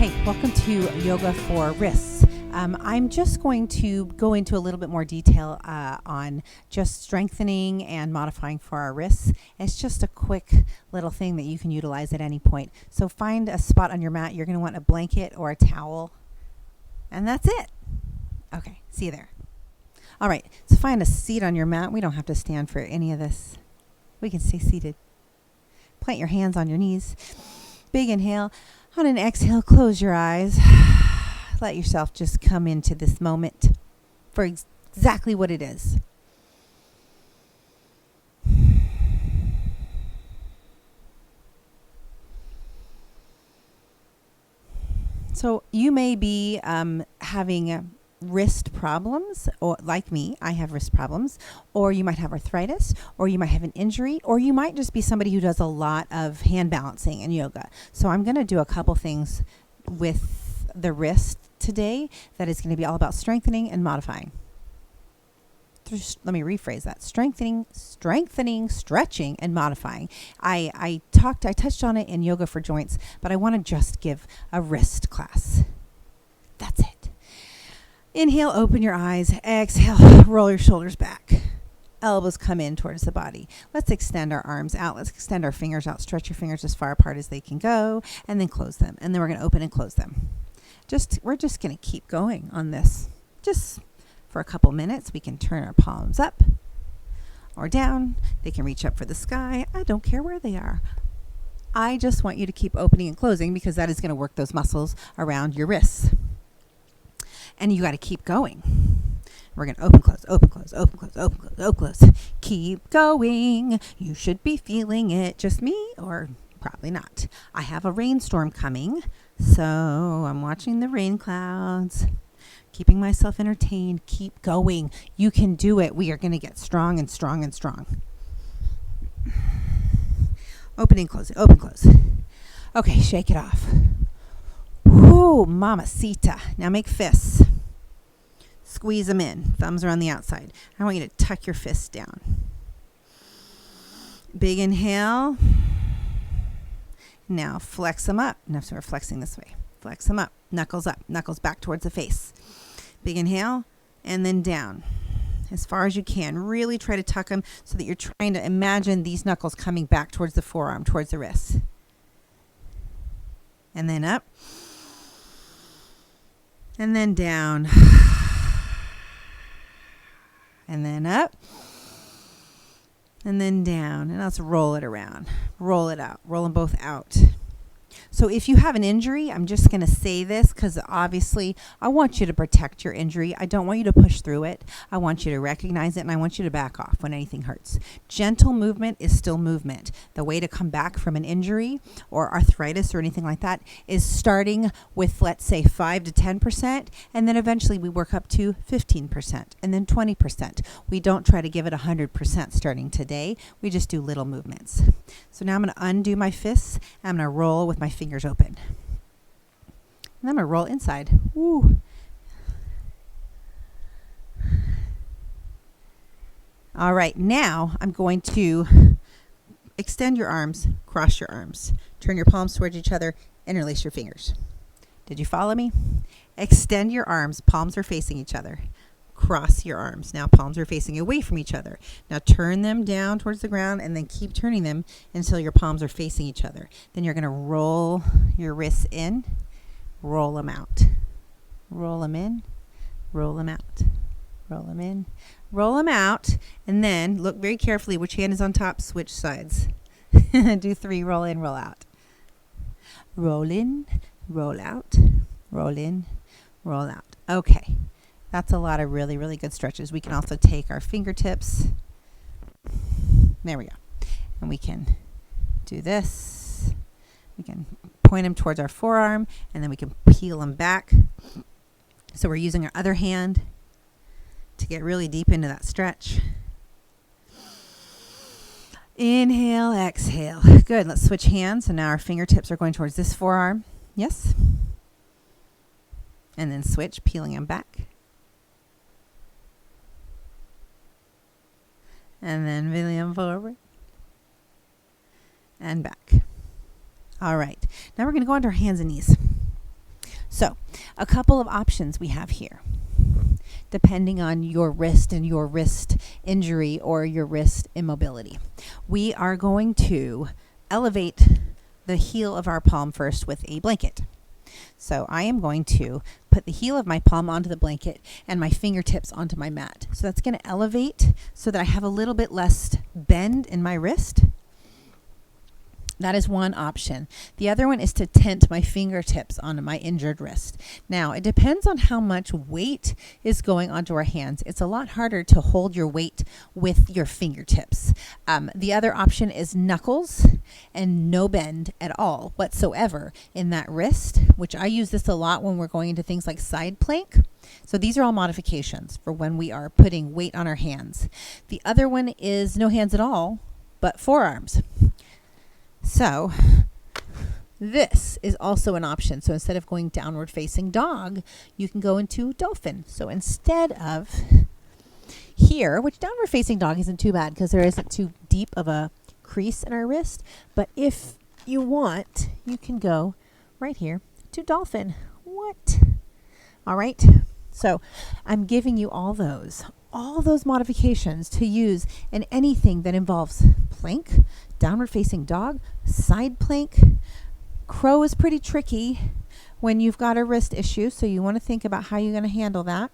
Hey, welcome to Yoga for Wrists. I'm just going to go into a little bit more detail on just strengthening and modifying for our wrists. It's just a quick little thing that you can utilize at any point. So find a spot on your mat. You're going to want a blanket or a towel, and that's it. Okay, see you there. All right, so find a seat on your mat. We don't have to stand for any of this. We can stay seated. Plant your hands on your knees. Big inhale. On an exhale, close your eyes. Let yourself just come into this moment for exactly what it is. So you may be having wrist problems, or like me, I have wrist problems, or you might have arthritis, or you might have an injury, or you might just be somebody who does a lot of hand balancing and yoga. So I'm going to do a couple things with the wrist today that is going to be all about strengthening and modifying. Let me rephrase that. Strengthening, stretching, and modifying. I touched on it in Yoga for Joints, but I want to just give a wrist class. That's it. Inhale, open your eyes. Exhale, roll your shoulders back. Elbows come in towards the body. Let's extend our arms out. Let's extend our fingers out. Stretch your fingers as far apart as they can go, and then close them. And then we're going to open and close them. We're just going to keep going on this. Just for a couple minutes, we can turn our palms up or down. They can reach up for the sky. I don't care where they are. I just want you to keep opening and closing because that is going to work those muscles around your wrists. And you got to keep going. We're going to open, close, open, close, open, close, open, close, open, close. Keep going. You should be feeling it. Just me, or probably not. I have a rainstorm coming, so I'm watching the rain clouds, keeping myself entertained. Keep going. You can do it. We are going to get strong and strong and strong. Opening, closing, open, close. Okay, shake it off. Whoo, mamacita. Now make fists. Squeeze them in. Thumbs are on the outside. I want you to tuck your fists down. Big inhale. Now flex them up. Now, so we're flexing this way. Flex them up. Knuckles up. Knuckles back towards the face. Big inhale. And then down. As far as you can. Really try to tuck them so that you're trying to imagine these knuckles coming back towards the forearm, towards the wrist. And then up. And then down. And then up. And then down. And let's roll it around. Roll it out. Roll them both out. So if you have an injury, I'm just going to say this because obviously I want you to protect your injury. I don't want you to push through it. I want you to recognize it, and I want you to back off when anything hurts. Gentle movement is still movement. The way to come back from an injury or arthritis or anything like that is starting with, let's say, 5 to 10%, and then eventually we work up to 15% and then 20%. We don't try to give it 100% starting today. We just do little movements. So now I'm going to undo my fists. I'm going to roll with my fingers open. And I'm going to roll inside. Woo. All right, now I'm going to extend your arms, cross your arms, turn your palms towards each other, interlace your fingers. Did you follow me? Extend your arms, palms are facing each other. Cross your arms. Now palms are facing away from each other. Now turn them down towards the ground and then keep turning them until your palms are facing each other. Then you're going to roll your wrists in, roll them out. Roll them in, roll them out. Roll them in, roll them out. And then look very carefully which hand is on top, switch sides. Do 3, roll in, roll out. Roll in, roll out. Roll in, roll out. Okay. That's a lot of really, really good stretches. We can also take our fingertips. There we go. And we can do this. We can point them towards our forearm, and then we can peel them back. So we're using our other hand to get really deep into that stretch. Inhale, exhale. Good. Let's switch hands. So now our fingertips are going towards this forearm. Yes. And then switch, peeling them back. And then wheeling them forward. And back. All right. Now we're going to go onto our hands and knees. So, a couple of options we have here, depending on your wrist and your wrist injury or your wrist immobility. We are going to elevate the heel of our palm first with a blanket. So I am going to put the heel of my palm onto the blanket and my fingertips onto my mat. So that's going to elevate so that I have a little bit less bend in my wrist. That is one option. The other one is to tent my fingertips onto my injured wrist. Now, it depends on how much weight is going onto our hands. It's a lot harder to hold your weight with your fingertips. The other option is knuckles and no bend at all whatsoever in that wrist, which I use this a lot when we're going into things like side plank. So these are all modifications for when we are putting weight on our hands. The other one is no hands at all, but forearms. So this is also an option. So instead of going downward facing dog, you can go into dolphin. So instead of here, which downward facing dog isn't too bad because there isn't too deep of a crease in our wrist. But if you want, you can go right here to dolphin. What? All right. So I'm giving you all those modifications to use in anything that involves plank, downward facing dog, side plank. Crow is pretty tricky when you've got a wrist issue, so you want to think about how you're going to handle that.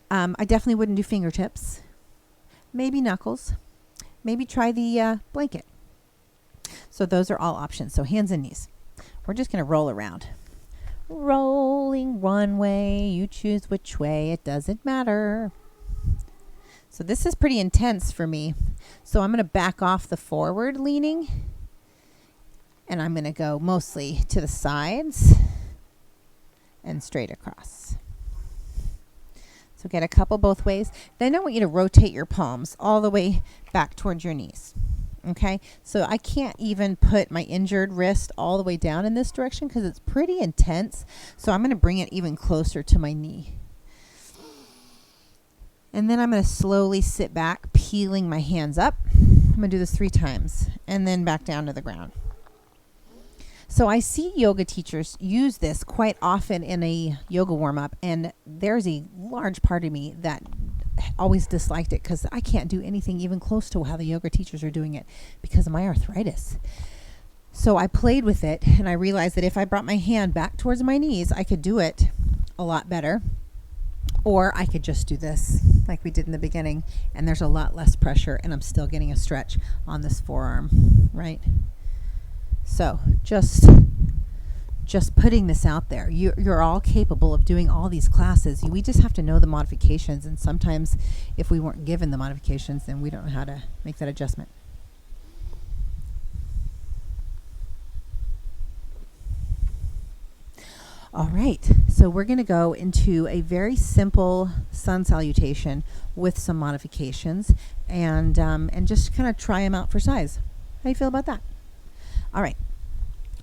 I definitely wouldn't do fingertips. Maybe knuckles. Maybe try the blanket. So those are all options. So hands and knees. We're just going to roll around. Rolling one way, you choose which way, it doesn't matter. So this is pretty intense for me. So I'm going to back off the forward leaning and I'm going to go mostly to the sides and straight across. So get a couple both ways. Then I want you to rotate your palms all the way back towards your knees. Okay, so I can't even put my injured wrist all the way down in this direction because it's pretty intense. So I'm going to bring it even closer to my knee. And then I'm going to slowly sit back, peeling my hands up. I'm going to do this 3 times and then back down to the ground. So I see yoga teachers use this quite often in a yoga warm-up, and there's a large part of me that always disliked it because I can't do anything even close to how the yoga teachers are doing it because of my arthritis. So I played with it and I realized that if I brought my hand back towards my knees, I could do it a lot better. Or I could just do this like we did in the beginning, and there's a lot less pressure and I'm still getting a stretch on this forearm, right? So just putting this out there. You're all capable of doing all these classes. We just have to know the modifications, and sometimes if we weren't given the modifications, then we don't know how to make that adjustment. All right, so we're going to go into a very simple sun salutation with some modifications and just kind of try them out for size. How do you feel about that? All right,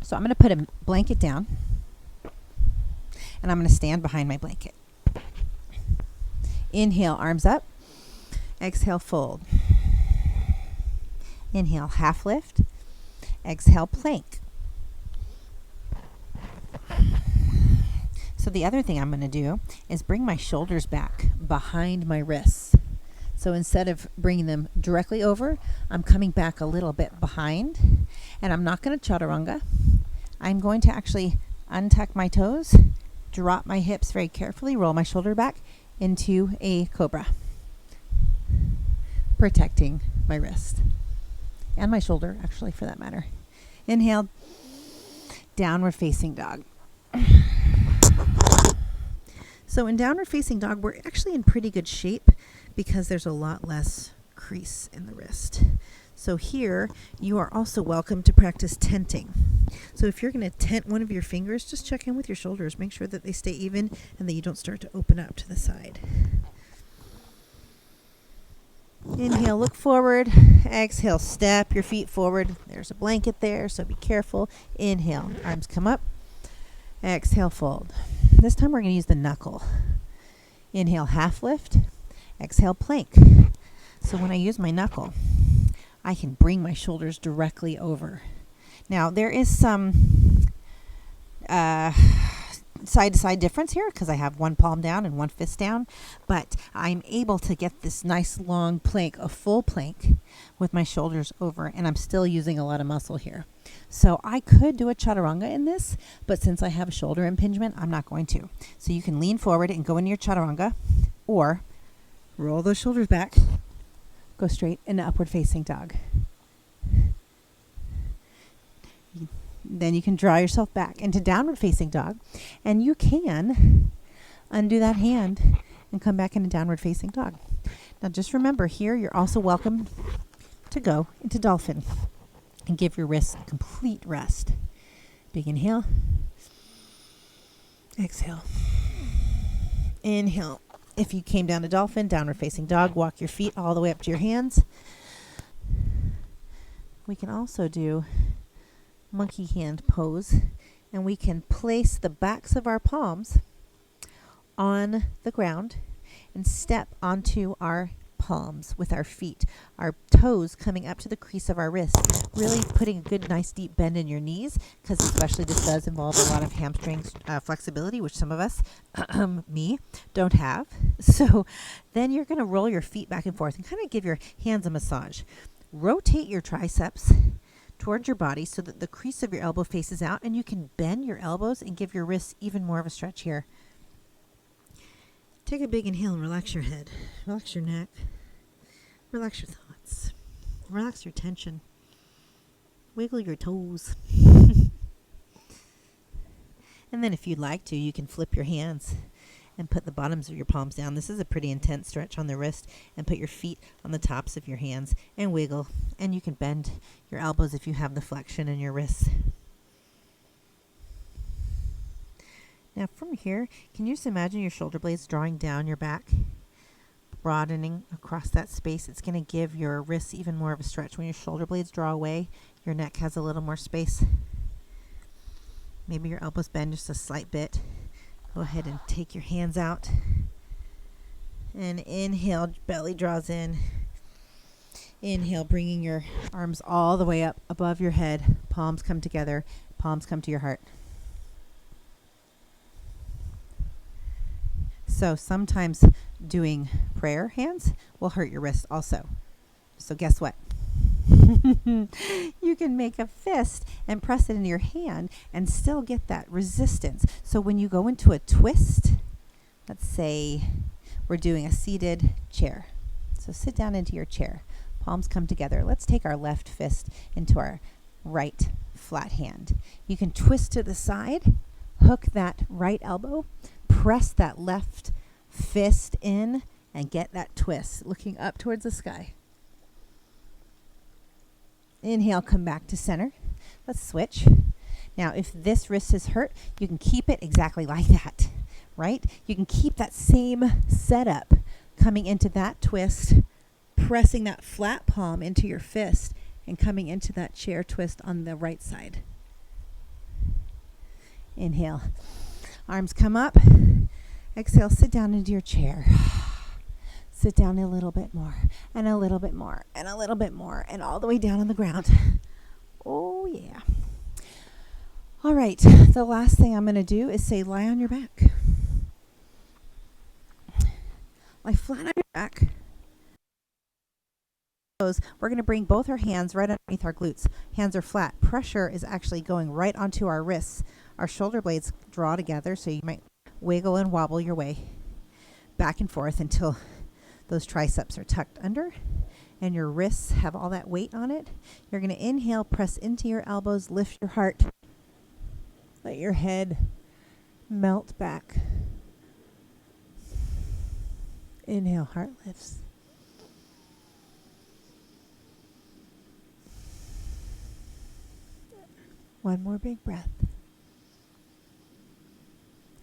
so I'm going to put a blanket down and I'm going to stand behind my blanket. Inhale, arms up. Exhale, fold. Inhale, half lift. Exhale, plank. So the other thing I'm going to do is bring my shoulders back behind my wrists. So instead of bringing them directly over, I'm coming back a little bit behind, and I'm not going to chaturanga. I'm going to actually untuck my toes, drop my hips very carefully, roll my shoulder back into a cobra, protecting my wrist and my shoulder, actually, for that matter. Inhale, downward facing dog. So in downward facing dog, we're actually in pretty good shape because there's a lot less crease in the wrist. So here, you are also welcome to practice tenting. So if you're going to tent one of your fingers, just check in with your shoulders. Make sure that they stay even and that you don't start to open up to the side. Inhale, look forward. Exhale, step your feet forward. There's a blanket there, so be careful. Inhale, arms come up. Exhale, fold. This time we're going to use the knuckle. Inhale, half lift. Exhale, plank. So when I use my knuckle, I can bring my shoulders directly over. Now, there is some side to side difference here because I have one palm down and one fist down, but I'm able to get this nice long plank, a full plank with my shoulders over, and I'm still using a lot of muscle here. So I could do a chaturanga in this, but since I have a shoulder impingement, I'm not going to. So you can lean forward and go into your chaturanga, or roll those shoulders back, go straight into upward facing dog. Then you can draw yourself back into downward facing dog, and you can undo that hand and come back into downward facing dog. Now just remember here, you're also welcome to go into dolphin and give your wrists a complete rest. Big inhale. Exhale. Inhale. If you came down to dolphin, downward facing dog, walk your feet all the way up to your hands. We can also do monkey hand pose, and we can place the backs of our palms on the ground and step onto our palms with our feet, our toes coming up to the crease of our wrists, really putting a good nice deep bend in your knees, because especially this does involve a lot of hamstring flexibility, which some of us, me, don't have. So then you're going to roll your feet back and forth and kind of give your hands a massage. Rotate your triceps towards your body so that the crease of your elbow faces out, and you can bend your elbows and give your wrists even more of a stretch here. Take a big inhale and relax your head, relax your neck, relax your thoughts, relax your tension, wiggle your toes. And then if you'd like to, you can flip your hands and put the bottoms of your palms down. This is a pretty intense stretch on the wrist, and put your feet on the tops of your hands and wiggle, and you can bend your elbows if you have the flexion in your wrists. Now from here, can you just imagine your shoulder blades drawing down your back, broadening across that space? It's going to give your wrists even more of a stretch. When your shoulder blades draw away, your neck has a little more space. Maybe your elbows bend just a slight bit. Go ahead and take your hands out. And inhale, belly draws in. Inhale, bringing your arms all the way up above your head. Palms come together. Palms come to your heart. So sometimes doing prayer hands will hurt your wrist also. So guess what? You can make a fist and press it into your hand and still get that resistance. So when you go into a twist, let's say we're doing a seated chair. So sit down into your chair. Palms come together. Let's take our left fist into our right flat hand. You can twist to the side, hook that right elbow, press that left fist in, and get that twist, looking up towards the sky. Inhale, come back to center. Let's switch. Now, if this wrist is hurt, you can keep it exactly like that, right? You can keep that same setup, coming into that twist, pressing that flat palm into your fist, and coming into that chair twist on the right side. Inhale. Arms come up. Exhale, sit down into your chair. Sit down a little bit more, and a little bit more, and a little bit more, and all the way down on the ground. Oh, yeah. All right, the last thing I'm going to do is say lie on your back. Lie flat on your back. We're going to bring both our hands right underneath our glutes. Hands are flat. Pressure is actually going right onto our wrists. Our shoulder blades draw together, so you might wiggle and wobble your way back and forth until those triceps are tucked under and your wrists have all that weight on it. You're going to inhale, press into your elbows, lift your heart. Let your head melt back. Inhale, heart lifts. One more big breath.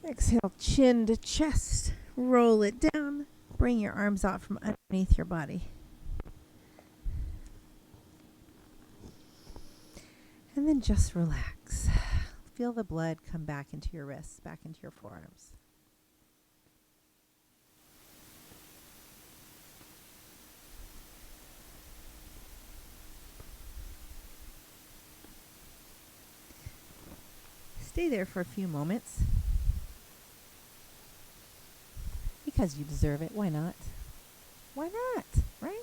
Exhale, chin to chest. Roll it down. Bring your arms out from underneath your body. And then just relax. Feel the blood come back into your wrists, back into your forearms. Stay there for a few moments. because you deserve it. Why not? Why not? Right?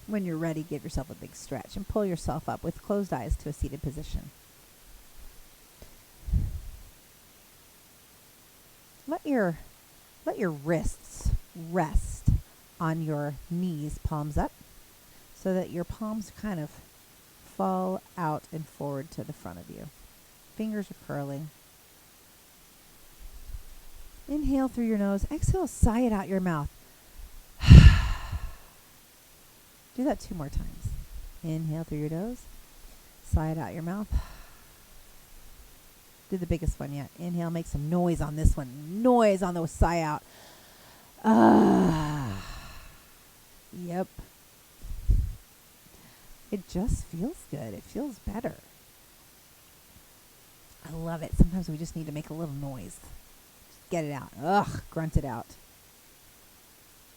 When you're ready, give yourself a big stretch and pull yourself up with closed eyes to a seated position. Let your wrists rest on your knees, palms up, so that your palms kind of fall out and forward to the front of you. Fingers are curling. Inhale through your nose. Exhale, sigh it out your mouth. Do that 2 more times. Inhale through your nose. Sigh it out your mouth. Do the biggest one yet. Inhale, make some noise on this one. Noise on the sigh out. Yep. It just feels good. It feels better. I love it. Sometimes we just need to make a little noise. Just get it out. Grunt it out.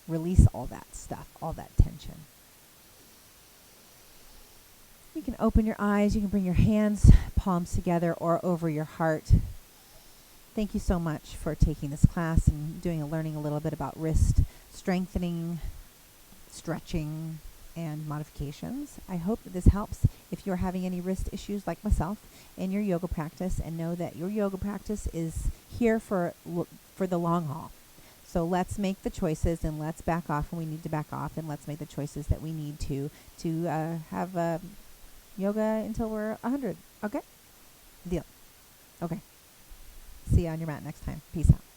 Release all that stuff, all that tension. You can open your eyes. You can bring your hands, palms together or over your heart. Thank you so much for taking this class and learning a little bit about wrist strengthening, stretching, and modifications. I hope that this helps if you're having any wrist issues like myself in your yoga practice, and know that your yoga practice is here for the long haul. So let's make the choices, and let's back off when we need to back off, and let's make the choices that we need to have yoga until we're 100. Okay? Deal. Okay. See you on your mat next time. Peace out.